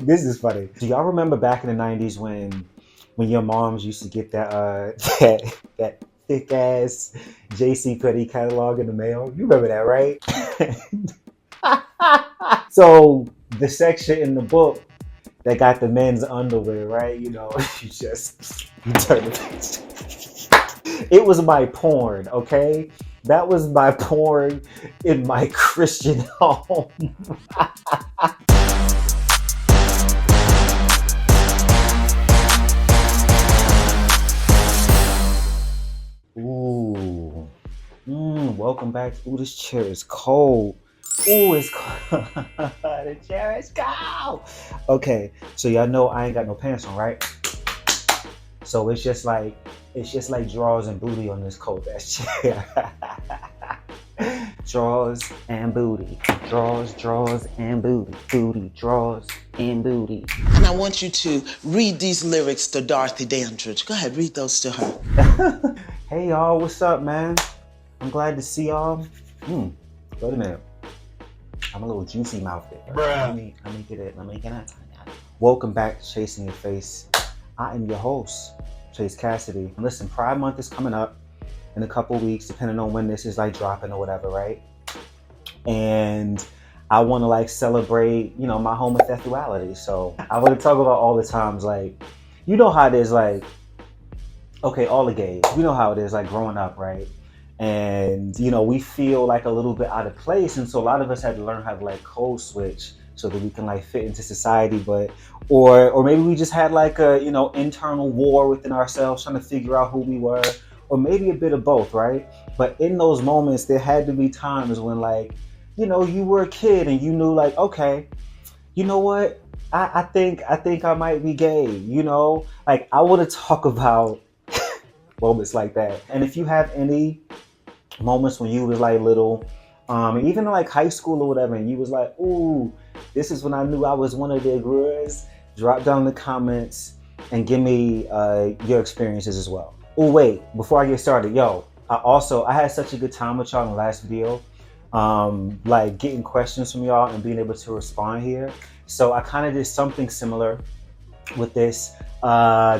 This is funny. Do y'all remember back in the 90s when your moms used to get that that thick ass JC Penney catalog in the mail? You remember that, right? So the section in the book that got the men's underwear, right? You know, you turn the page. It was my porn, okay? That was my porn in my Christian home. Ooh. Welcome back. Ooh, this chair is cold. Ooh, it's cold. The chair is cold. Okay, so y'all know I ain't got no pants on, right? So it's just like drawers and booty on this cold ass chair. Drawers and booty. Drawers and booty. Booty, drawers and booty. And I want you to read these lyrics to Dorothy Dandridge. Go ahead, read those to her. Hey y'all, what's up, man? I'm glad to see y'all. Wait a minute. I'm a little juicy mouthed. Let me get it. Welcome back to Chasing Your Face. I am your host, ChaseKassidy. Listen, Pride Month is coming up in a couple weeks, depending on when this is like dropping or whatever, right? And I want to like celebrate, you know, my homosexuality. So I want to talk about all the times, like, you know how it is, like, okay, all the gays, you know how it is, like growing up, right? And, you know, we feel like a little bit out of place. And so a lot of us had to learn how to like code switch so that we can like fit into society. But, or maybe we just had like a, you know, internal war within ourselves trying to figure out who we were, or maybe a bit of both, right? But in those moments, there had to be times when like, you know, you were a kid and you knew like, okay, you know what? I think I might be gay, you know? Like I want to talk about moments like that. And if you have any moments when you was like little, even in like high school or whatever, and you was like, ooh, this is when I knew I was one of the gwhorls, drop down in the comments and give me your experiences as well. Oh wait, before I get started, yo, I had such a good time with y'all in the last video, like getting questions from y'all and being able to respond here. So I kind of did something similar with this.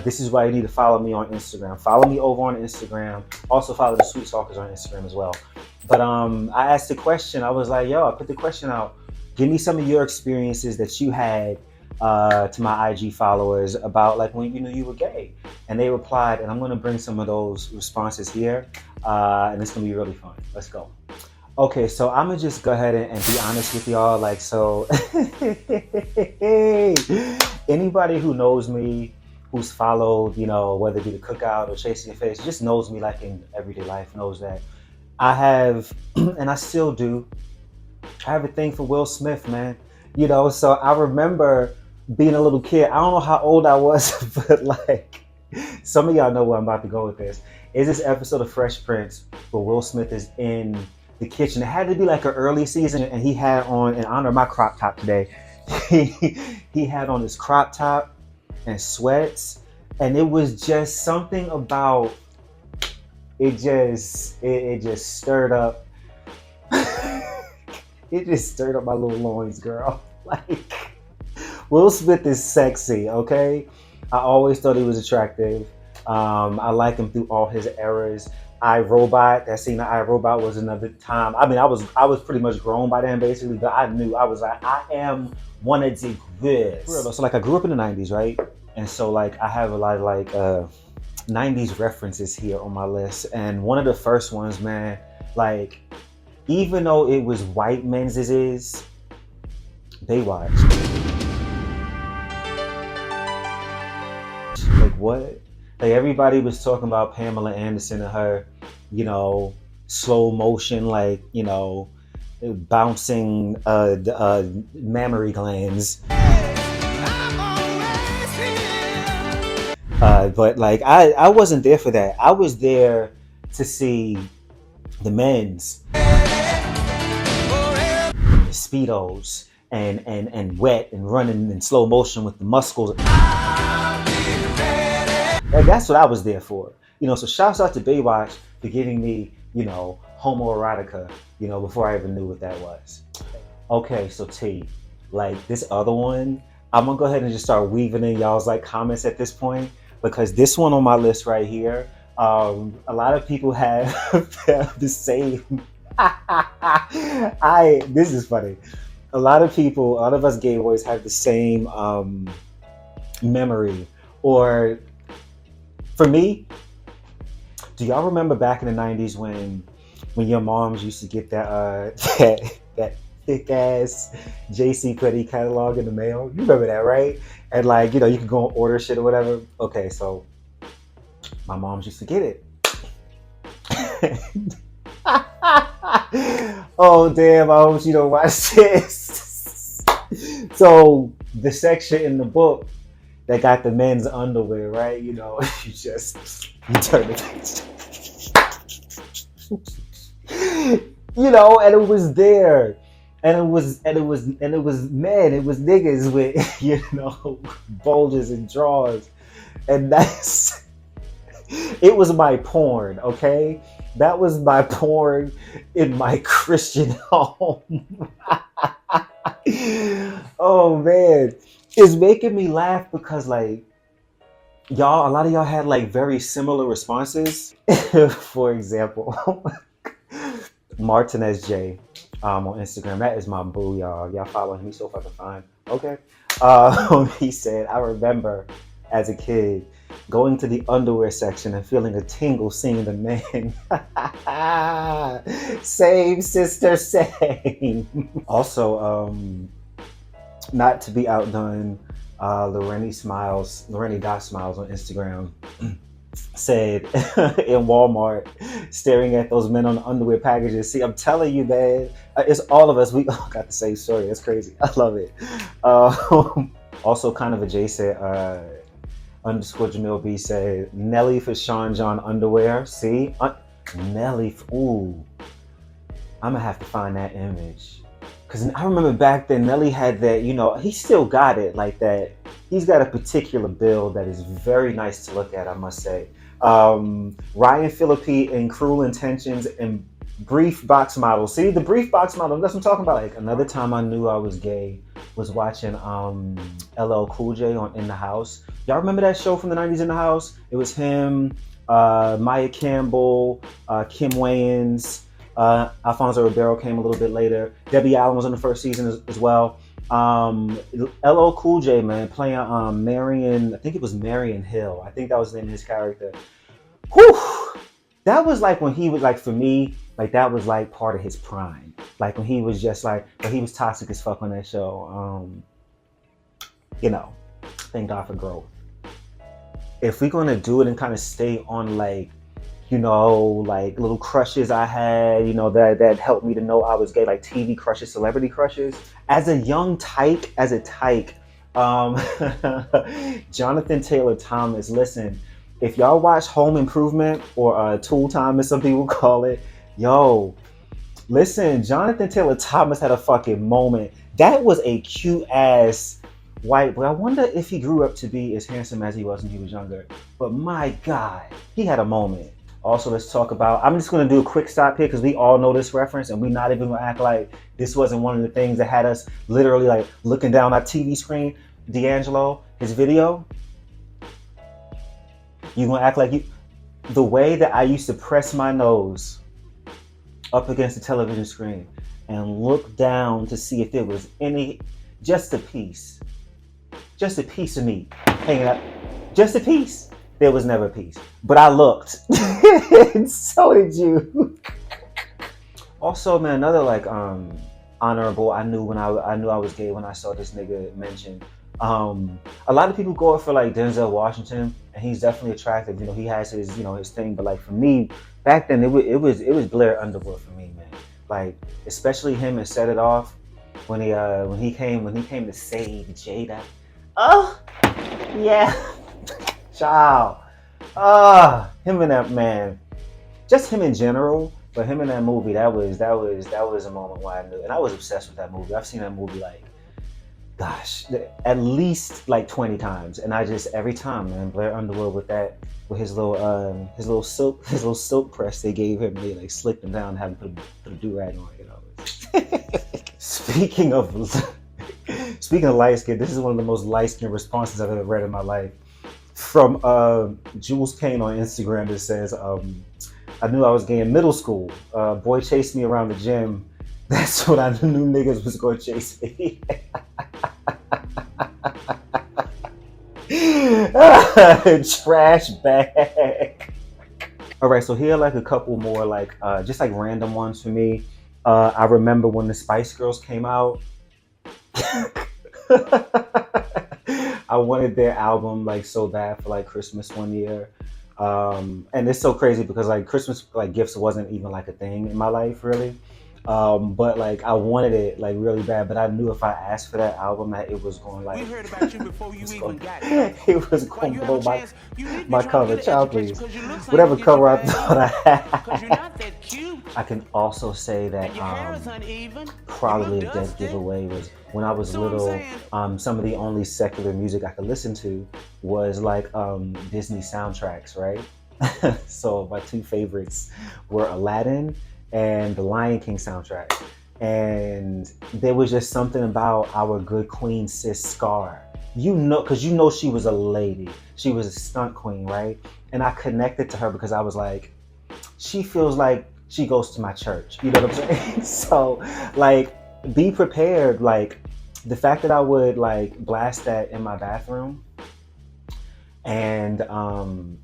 This is why you need to follow me on Instagram. Follow me over on Instagram. Also follow the Sweet Talkers on Instagram as well. But I asked the question. I was like, yo, I put the question out. Give me some of your experiences that you had to my IG followers about like when you knew you were gay. And they replied, and I'm going to bring some of those responses here. And it's going to be really fun. Let's go. Okay, so I'm gonna just go ahead and be honest with y'all. Like, so anybody who knows me, who's followed, you know, whether it be the Cookout or Chasing Your Face, just knows me like in everyday life, knows that I have, and I still do, I have a thing for Will Smith, man. You know, so I remember being a little kid. I don't know how old I was, but like, some of y'all know where I'm about to go with this. Is this episode of Fresh Prince where Will Smith is in the kitchen? It had to be like an early season, and he had on, in honor of my crop top today, he had on his crop top and sweats, and it was just something about it just stirred up it just stirred up my little loins, girl. Like, Will Smith is sexy, okay? I always thought he was attractive. I like him through all his eras. iRobot, that scene of iRobot was another time. I mean, I was pretty much grown by then, basically, but I knew, I was like, I am one of the gwhorls. So like, I grew up in the 90s, right? And so like, I have a lot of like 90s references here on my list. And one of the first ones, man, like, even though it was white men's is, Baywatch. Like, what? Like, everybody was talking about Pamela Anderson and her, you know, slow motion, like, you know, bouncing mammary glands. But like, I wasn't there for that. I was there to see the men's Speedos and wet and running in slow motion with the muscles. Like, that's what I was there for. You know, so shouts out to Baywatch for giving me, you know, homoerotica, you know, before I even knew what that was. Okay, so T, like this other one, I'm gonna go ahead and just start weaving in y'all's like comments at this point, because this one on my list right here, a lot of people have, have the same. This is funny. A lot of us gay boys have the same memory. Or for me, do y'all remember back in the 90s when your moms used to get that that thick ass ChaseKassidy catalog in the mail? You remember that, right? And like, you know, you could go and order shit or whatever. Okay, so my moms used to get it. Oh damn, I hope you don't watch this. So the section in the book that got the men's underwear, right? You know, you turn the page. You know, and it was there. And it was men, it was niggas with, you know, bulges and drawers. And that's, it was my porn, okay? That was my porn in my Christian home. Oh man, it's making me laugh because like y'all, a lot of y'all had like very similar responses. For example, Martinez J on Instagram. That is my boo, y'all. Y'all follow him. He's so fucking fine. Okay. He said, I remember as a kid going to the underwear section and feeling a tingle seeing the men. Same, sister, same. Also, not to be outdone, Loreni Dot Smiles on Instagram said in Walmart, staring at those men on the underwear packages. See, I'm telling you, man, it's all of us. We all got the same story. It's crazy. I love it. Also, kind of adjacent, underscore Jamil B said, Nelly for Sean John underwear. See? Nelly. Ooh. I'm going to have to find that image. Because I remember back then, Nelly had that, you know, he still got it like that. He's got a particular build that is very nice to look at, I must say. Ryan Phillippe in Cruel Intentions and Brief Box Model. See, the Brief Box Model, that's what I'm talking about. Like, another time I knew I was gay was watching LL Cool J on In the House. Y'all remember that show from the 90s, In the House? It was him, Maya Campbell, Kim Wayans, Alfonso Ribeiro came a little bit later. Debbie Allen was on the first season as well. LL Cool J, man, playing Marion, I think it was Marion Hill. I think that was the name of his character. Whew! That was like when he was like, for me, like that was like part of his prime. Like when he was just like, but he was toxic as fuck on that show. You know, thank God for growth. If we're gonna do it and kind of stay on like, you know, like little crushes I had, you know, that helped me to know I was gay, like TV crushes, celebrity crushes. As a young tyke, Jonathan Taylor Thomas, listen, if y'all watch Home Improvement or Tool Time as some people call it, yo, listen, Jonathan Taylor Thomas had a fucking moment. That was a cute ass white boy. I wonder if he grew up to be as handsome as he was when he was younger. But my God, he had a moment. Also, let's talk about, I'm just going to do a quick stop here because we all know this reference and we're not even going to act like this wasn't one of the things that had us literally like looking down our TV screen. D'Angelo, his video. You going to act like the way that I used to press my nose up against the television screen and look down to see if there was just a piece of meat hanging up, just a piece. There was never a piece, but I looked, and so did you. Also, man, another like honorable. I knew I was gay when I saw this nigga mentioned. A lot of people go up for like Denzel Washington, and he's definitely attractive. You know, he has his his thing, but like for me, back then it was Blair Underwood for me, man. Like especially him and Set It Off when he came to save Jada. Oh yeah. Child. Him and that man. Just him in general, but him in that movie, that was a moment where I knew. And I was obsessed with that movie. I've seen that movie like, gosh, at least like 20 times. And I just every time, man, Blair Underwood with his little silk press they gave him, they like slicked him down and had him put a do-rag on, you know. Speaking of Speaking of light skin, this is one of the most light skin responses I've ever read in my life. From Jules Kane on Instagram that says, I knew I was gay in middle school. Boy chased me around the gym. That's when I knew niggas was going to chase me. Trash bag. All right, so here are like a couple more like just like random ones for me. I remember when the Spice Girls came out. I wanted their album like so bad for like Christmas one year. And it's so crazy because like Christmas like gifts wasn't even like a thing in my life really. But like I wanted it like really bad, but I knew if I asked for that album that it was going like, we heard about you before you even got it. It was going to blow my cover. Child, please. Whatever cover I thought I had. I can also say that probably a dead giveaway was when I was little. Some of the only secular music I could listen to was like Disney soundtracks, right? So my two favorites were Aladdin and the Lion King soundtrack. And there was just something about our good queen sis Scar. You know, because you know she was a lady. She was a stunt queen, right? And I connected to her because I was like, she feels like she goes to my church. You know what I'm saying? So, like, be prepared. Like, the fact that I would, like, blast that in my bathroom and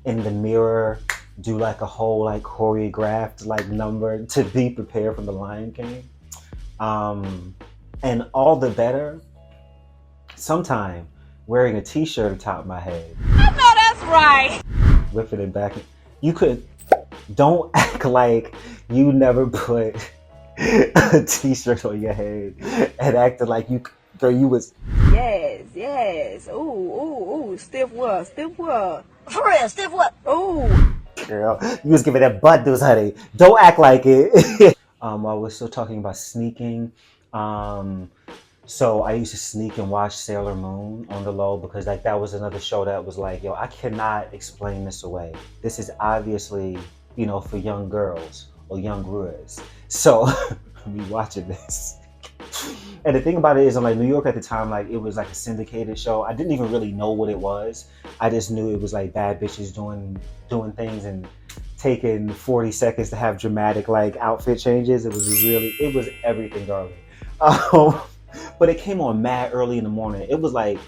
in the mirror, do like a whole like choreographed like number to be prepared from the Lion King. And all the better, sometime wearing a t-shirt atop my head. I know that's right. Whipping it back. You could, don't act like you never put a t-shirt on your head and acted like you was. Yes. Ooh, stiff what? For real, stiff what? Ooh. Girl, you was giving that butt news, honey. Don't act like it. While we're still talking about sneaking, so I used to sneak and watch Sailor Moon on the low because like that was another show that was like, yo, I cannot explain this away. This is obviously, you know, for young girls or young gwhorls. So me watching this. And the thing about it is, I'm like, New York at the time, like it was like a syndicated show. I didn't even really know what it was. I just knew it was like bad bitches doing things and taking 40 seconds to have dramatic like outfit changes. It was everything, darling. But it came on mad early in the morning. It was like,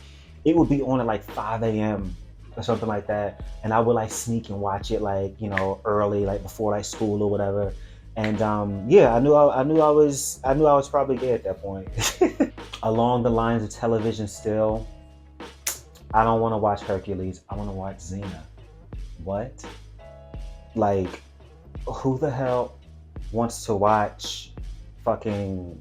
it would be on at like 5 a.m. or something like that. And I would like sneak and watch it like, you know, early, like before like school or whatever. And yeah, I knew I was probably gay at that point. Along the lines of television still, I don't want to watch Hercules. I want to watch Xena. What? Like, who the hell wants to watch fucking,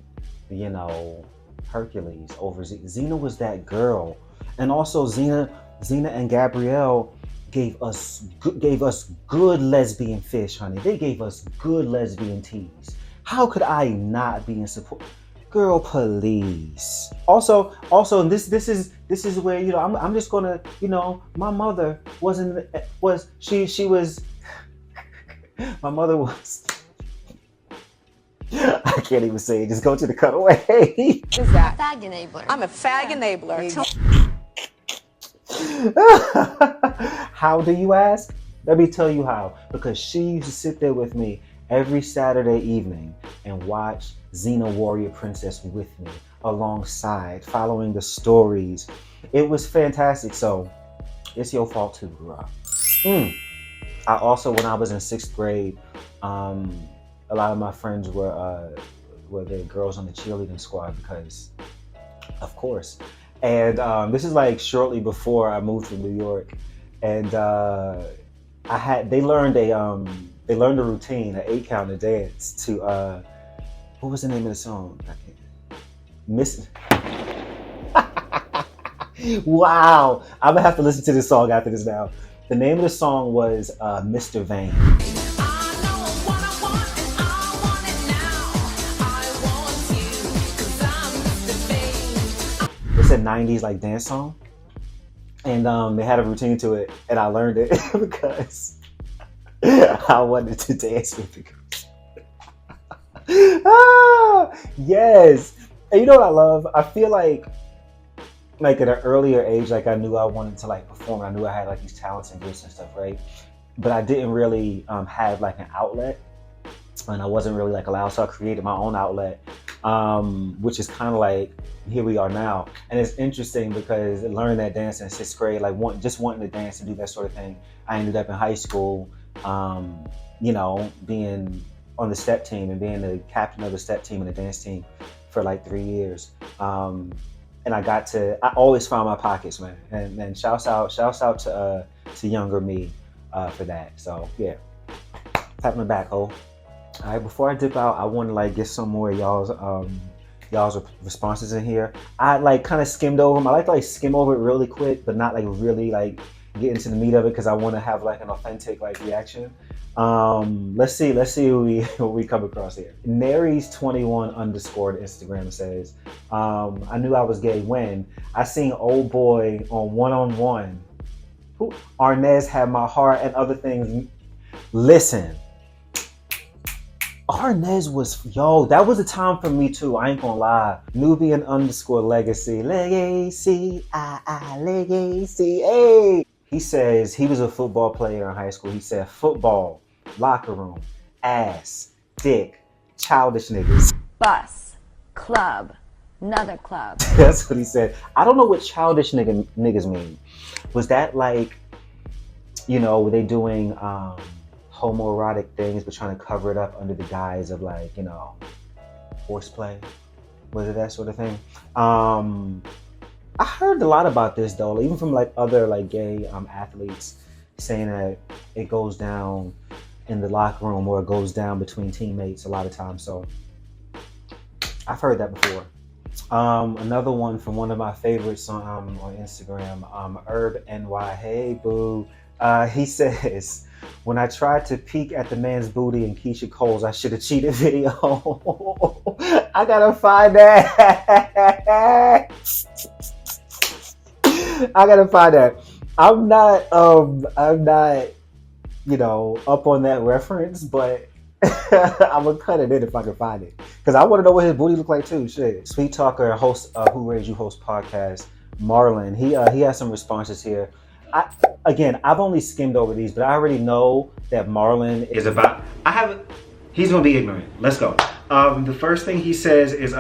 you know, Hercules over Xena was that girl. And also Xena and Gabrielle gave us good lesbian fish, honey. They gave us good lesbian teas. How could I not be in support? Girl, please. Also, this is where, you know, I'm just gonna, you know, my mother was my mother was. I can't even say it. Just go to the cutaway. What is that? Fag enabler. I'm a fag enabler. How do you ask? Let me tell you how. Because she used to sit there with me every Saturday evening and watch Xena Warrior Princess with me alongside, following the stories. It was fantastic. So it's your fault too, girl. I also, when I was in 6th grade, a lot of my friends were the girls on the cheerleading squad because, of course. And this is like shortly before I moved to New York, and they learned a routine, an 8-count, a dance to what was the name of the song? Wow, I'm gonna have to listen to this song after this now. The name of the song was Mr. Vain. It's a 90's like dance song, and they had a routine to it, and I learned it because I wanted to dance with the girls. Yes, and you know what I love? I feel like like at an earlier age, like I knew I wanted to like perform. I knew I had like these talents and gifts and stuff, right? But I didn't really have like an outlet, and I wasn't really like allowed. So I created my own outlet, which is kind of like here we are now. And it's interesting because learning that dance in 6th grade, like just wanting to dance and do that sort of thing. I ended up in high school, you know, being on the step team and being the captain of the step team and the dance team for like 3 years. And I always found my pockets, man. And shouts out to younger me for that. So yeah, pat my back, ho. All right, before I dip out, I want to like get some more of y'all's responses in here. I like kind of skimmed over them. I like to like skim over it really quick, but not like really like get into the meat of it because I want to have like an authentic like reaction. Let's see what we come across here. Nary's21_ on Instagram says, I knew I was gay when I seen old boy on 1-on-1. Who Arnez had my heart and other things. Listen, Arnez was, yo, that was a time for me too. I ain't gonna lie. Nubian _legacy. Legacy, legacy, hey. He says he was a football player in high school. He said football, locker room, ass, dick, childish niggas. Bus, club, another club. That's what he said. I don't know what childish niggas mean. Was that like, you know, were they doing homoerotic things but trying to cover it up under the guise of like, you know, horseplay? Was it that sort of thing? I heard a lot about this though, even from like other like gay athletes saying that it goes down in the locker room or it goes down between teammates a lot of times. So I've heard that before. Another one from one of my favorites on Instagram, Herb NY. Hey boo. He says, when I tried to peek at the man's booty in Keisha Cole's I should have cheated video. I gotta find that. I gotta find that. I'm not, you know, up on that reference, but I'm gonna cut it in if I can find it. Because I want to know what his booty look like too. Shit. Sweet Talker host, Who Raised You host podcast, Marlon. He has some responses here. I've only skimmed over these, but I already know that Marlon is about. He's gonna be ignorant. Let's go. The first thing he says is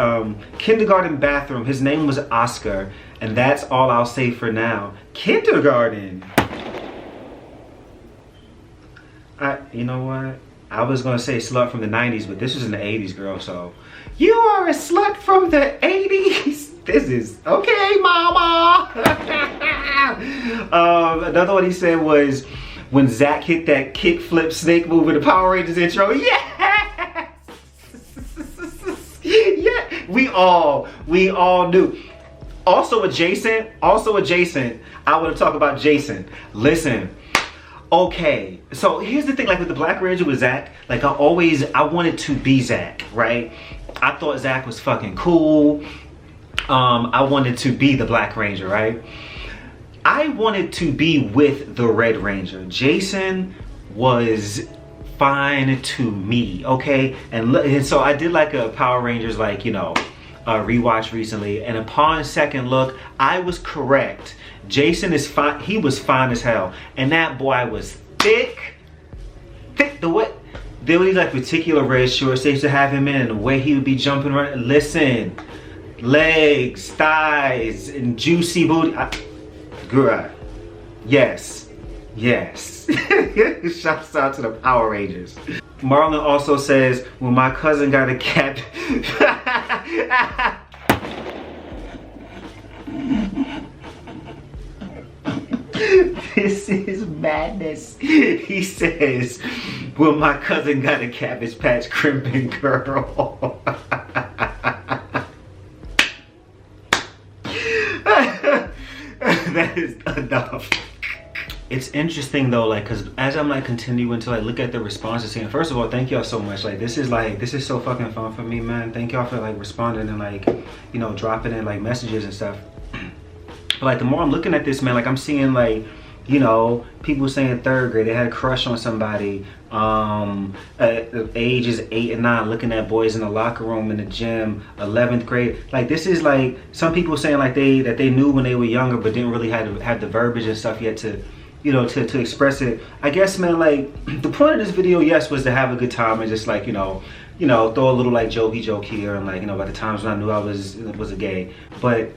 kindergarten bathroom. His name was Oscar, and that's all I'll say for now. Kindergarten. You know what? I was gonna say slut from the 90s, but this was in the 80s, girl. So you are a slut from the 80s. This is okay, mama. Another one he said was when Zach hit that kickflip snake move in the Power Rangers intro. Yes! Yeah, we all knew. Also adjacent, I want to talk about Jason. Listen, okay, so here's the thing, like with the Black Ranger with Zach, like I wanted to be Zach, right? I thought Zach was fucking cool. I wanted to be the Black Ranger, right? I wanted to be with the Red Ranger. Jason was fine to me, okay? And so I did like a Power Rangers, like, you know, rewatch recently, and upon second look, I was correct. Jason is fine. He was fine as hell, and that boy was thick. The way there were these like particular red shorts they used to have him in, and the way he would be jumping around. Listen, legs, thighs, and juicy booty. Girl, yes. Shouts out to the Power Rangers. Marlon also says, when my cousin got a cat. This is madness. He says, when my cousin got a Cabbage Patch crimping girl. That is enough. It's interesting though, like, cause as I'm like continuing to like look at the responses here, first of all, thank y'all so much. Like this is so fucking fun for me, man. Thank y'all for like responding and like, you know, dropping in like messages and stuff. But like the more I'm looking at this, man, like I'm seeing like You know, people saying 3rd grade, they had a crush on somebody. At ages 8 and 9, looking at boys in the locker room, in the gym. 11th grade, like this is like some people saying like they knew when they were younger, but didn't really have the verbiage and stuff yet to, you know, to express it. I guess, man, like the point of this video, yes, was to have a good time and just like, you know, throw a little like jokey joke here, and like, you know, by the times when I knew I was a gay. But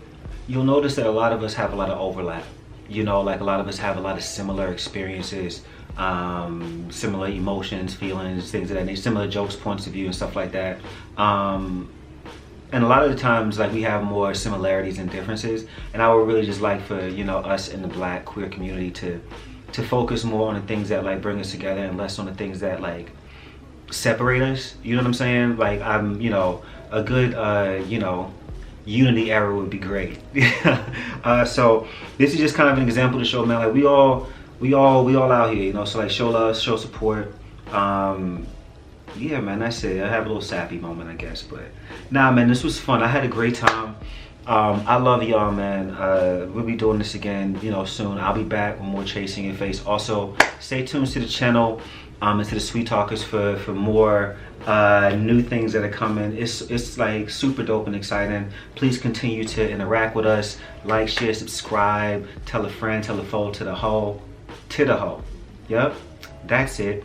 you'll notice that a lot of us have a lot of overlap. You know, like a lot of us have a lot of similar experiences, similar emotions, feelings, things of that nature, similar jokes, points of view, and stuff like that. And a lot of the times, like, we have more similarities than differences. And I would really just like for, you know, us in the Black queer community to focus more on the things that like bring us together and less on the things that like separate us. You know what I'm saying? Like, I'm, you know, a good, you know, unity era would be great. So this is just kind of an example to show, man, like we all out here, you know, so like show love, show support. Yeah, man, that's it. I have a little sappy moment, I guess, but nah, man, this was fun. I had a great time. I love y'all, man. We'll be doing this again, you know, soon. I'll be back with more Chasing Your Face. Also, stay tuned to the channel and to the Sweet Talkers for more new things that are coming. It's like super dope and exciting. Please continue to interact with us. Like, share, subscribe, tell a friend, tell a foe, to the hoe. Yep, that's it.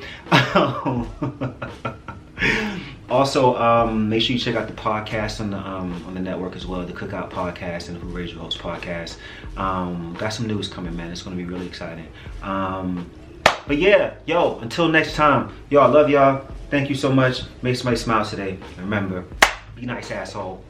Also, make sure you check out the podcast on the network as well, the Cookout Podcast and the Who Raised Your Host Podcast. Got some news coming, man. It's gonna be really exciting. But yeah, yo, until next time, yo, I love y'all. Thank you so much. Make somebody smile today. And remember, be nice, asshole.